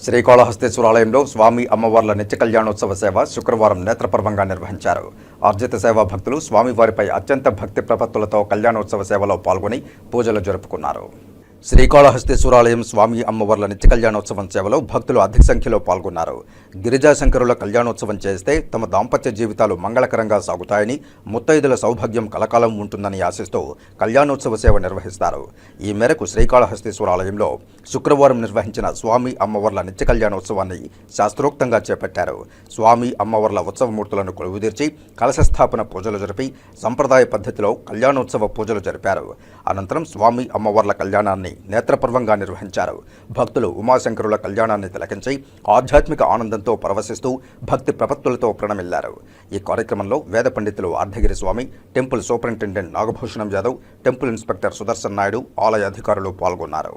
శ్రీకాళహస్తీశ్వరాలయంలో స్వామి అమ్మవార్ల నిత్య కళ్యాణోత్సవ సేవ శుక్రవారం నేత్రపర్వంగా నిర్వహించారు. ఆర్జిత సేవా భక్తులు స్వామివారిపై అత్యంత భక్తి ప్రపత్తులతో కళ్యాణోత్సవ సేవలో పాల్గొని పూజలు జరుపుకున్నారు. శ్రీకాళహస్తీశ్వరాలయం స్వామి అమ్మవార్ల నిత్య కళ్యాణోత్సవం సేవలో భక్తులు అధిక సంఖ్యలో పాల్గొన్నారు. గిరిజాశంకరుల కళ్యాణోత్సవం చేస్తే తమ దాంపత్య జీవితాలు మంగళకరంగా సాగుతాయని, ముత్తైదుల సౌభాగ్యం కలకాలం ఉంటుందని ఆశిస్తూ కళ్యాణోత్సవ సేవ నిర్వహిస్తారు. ఈ మేరకు శ్రీకాళహస్తీశ్వరాలయంలో శుక్రవారం నిర్వహించిన స్వామి అమ్మవార్ల నిత్య కళ్యాణోత్సవాన్ని శాస్త్రోక్తంగా చేపట్టారు. స్వామి అమ్మవార్ల ఉత్సవమూర్తులను కొలువుదీర్చి కలశస్థాపన పూజలు జరిపి సంప్రదాయ పద్ధతిలో కళ్యాణోత్సవ పూజలు జరిపారు. అనంతరం స్వామి అమ్మవార్ల కళ్యాణాన్ని నేత్రపర్వంగా నిర్వహించారు. భక్తులు ఉమాశంకరుల కళ్యాణాన్ని తిలకించి ఆధ్యాత్మిక ఆనందంతో పరవశిస్తూ భక్తి ప్రపత్తులతో ప్రణమిల్లారు. ఈ కార్యక్రమంలో వేద పండితులు Ardhagiri Swami, temple superintendent Nagabhushanam Yadav, temple inspector Sudarshan Naidu, ఆలయ అధికారులు పాల్గొన్నారు.